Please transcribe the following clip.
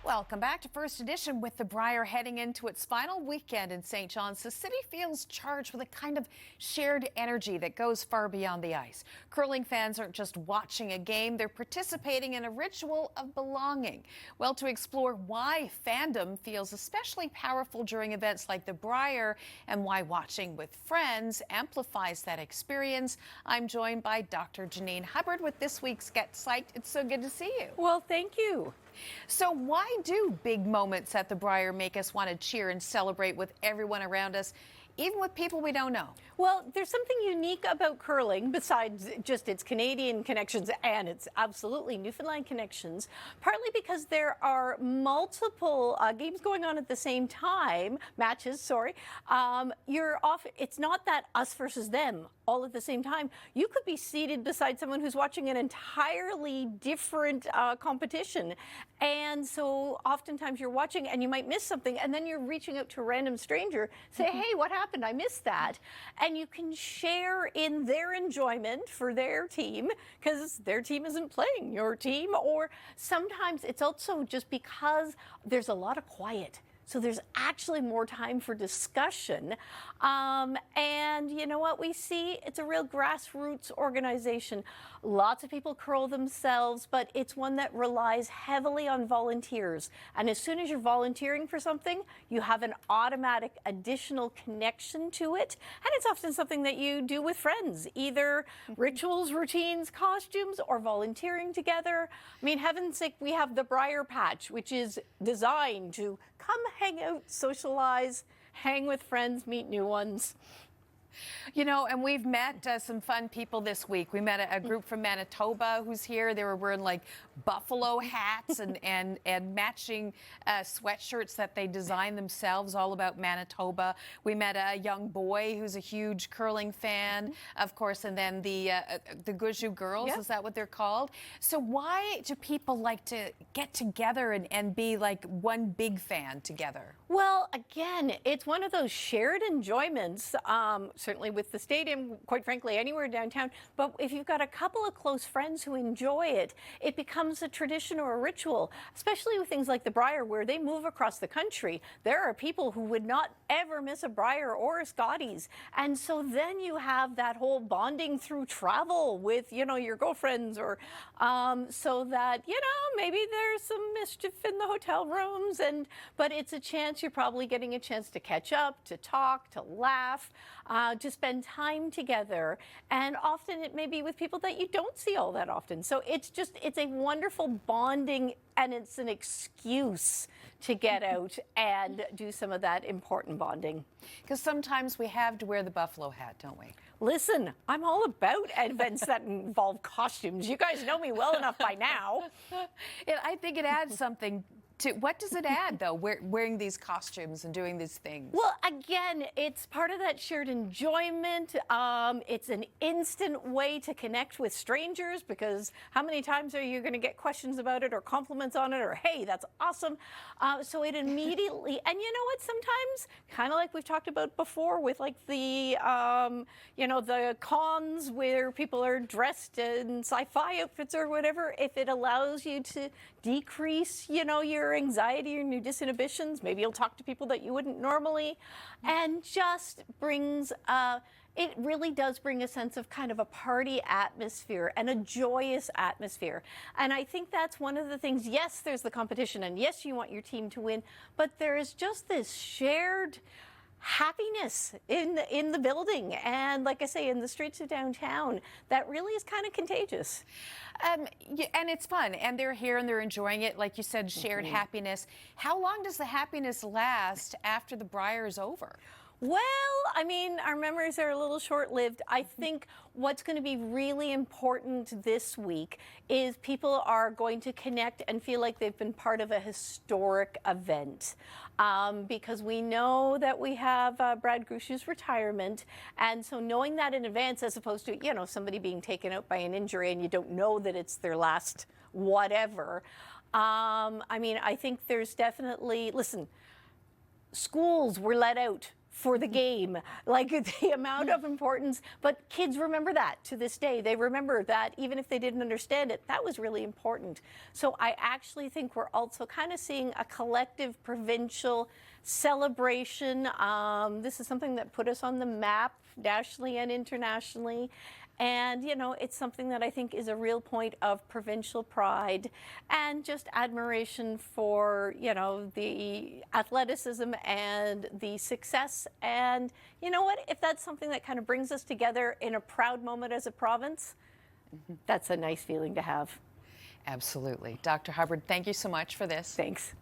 Welcome back to First Edition. With the Brier heading into its final weekend in St. John's, the city feels charged with a kind of shared energy that goes far beyond the ice. Curling fans aren't just watching a game, they're participating in a ritual of belonging. Well, to explore why fandom feels especially powerful during events like the Brier and why watching with friends amplifies that experience, I'm joined by Dr. Janine Hubbard with this week's Get Psyched. It's so good to see you. Well, thank you. So why do big moments at the Brier make us want to cheer and celebrate with everyone around us, even with people we don't know? Well, there's something unique about curling besides just its Canadian connections and its absolutely Newfoundland connections, partly because there are multiple games going on at the same time, matches, sorry. It's not that us versus them all at the same time. You could be seated beside someone who's watching an entirely different competition. And so oftentimes you're watching and you might miss something, and then you're reaching out to a random stranger, say, hey, what happened? I missed that. And you can share in their enjoyment for their team because their team isn't playing your team. Or sometimes it's also just because there's a lot of quiet. So there's actually more time for discussion. And you know what we see? It's a real grassroots organization. Lots of people curl themselves, but it's one that relies heavily on volunteers. And as soon as you're volunteering for something, you have an automatic additional connection to it. And it's often something that you do with friends, either rituals, routines, costumes, or volunteering together. I mean, heaven's sake, we have the Brier Patch, which is designed to come hang out, socialize, hang with friends, meet new ones. You know, and we've met some fun people this week. We met a group from Manitoba who's here. They were wearing like buffalo hats and matching sweatshirts that they designed themselves, all about Manitoba. We met a young boy who's a huge curling fan, of course, and then the Guzhu girls, Yep. Is that what they're called? So why do people like to get together and be like one big fan together? Well, again, it's one of those shared enjoyments, certainly with the stadium, quite frankly, anywhere downtown. But if you've got a couple of close friends who enjoy it, it becomes a tradition or a ritual, especially with things like the Brier, where they move across the country. There are people who would not ever miss a Brier or a Scotties. And so then you have that whole bonding through travel with, your girlfriends, or so that, maybe there's some mischief in the hotel rooms. But it's a chance, you're probably getting a chance to catch up, to talk, to laugh, to spend time together. And often it may be with people that you don't see all that often. So it's a wonderful bonding, and it's an excuse to get out and do some of that important bonding. Because sometimes we have to wear the buffalo hat, don't we? Listen, I'm all about events that involve costumes. You guys know me well enough by now. I think it adds something. What does it add, though, wearing these costumes and doing these things? Well, again, it's part of that shared enjoyment. It's an instant way to connect with strangers, because how many times are you going to get questions about it or compliments on it or, hey, that's awesome? So it immediately, and you know what, sometimes, kind of like we've talked about before with like the cons where people are dressed in sci-fi outfits or whatever, if it allows you to decrease, your anxiety and your disinhibitions, maybe you'll talk to people that you wouldn't normally, and just brings, it really does bring a sense of kind of a party atmosphere and a joyous atmosphere. And I think that's one of the things. Yes, there's the competition, and yes, you want your team to win, but there is just this shared happiness in the building, and like I say, in the streets of downtown, that really is kind of contagious. And it's fun, and they're here and they're enjoying it. Like you said, shared happiness. How long does the happiness last after the Brier is over? Well, I mean, our memories are a little short-lived. I think what's going to be really important this week is people are going to connect and feel like they've been part of a historic event. Because we know that we have Brad Guzhu's retirement, and so knowing that in advance, as opposed to, somebody being taken out by an injury and you don't know that it's their last whatever. I mean, I think there's definitely, listen, schools were let out for the game, like the amount of importance. But kids remember that to this day. They remember that even if they didn't understand it, that was really important. So I actually think we're also kind of seeing a collective provincial celebration. This is something that put us on the map nationally and internationally. And, you know, it's something that I think is a real point of provincial pride and just admiration for, you know, the athleticism and the success. And you know what? If that's something that kind of brings us together in a proud moment as a province, that's a nice feeling to have. Absolutely. Dr. Hubbard, thank you so much for this. Thanks.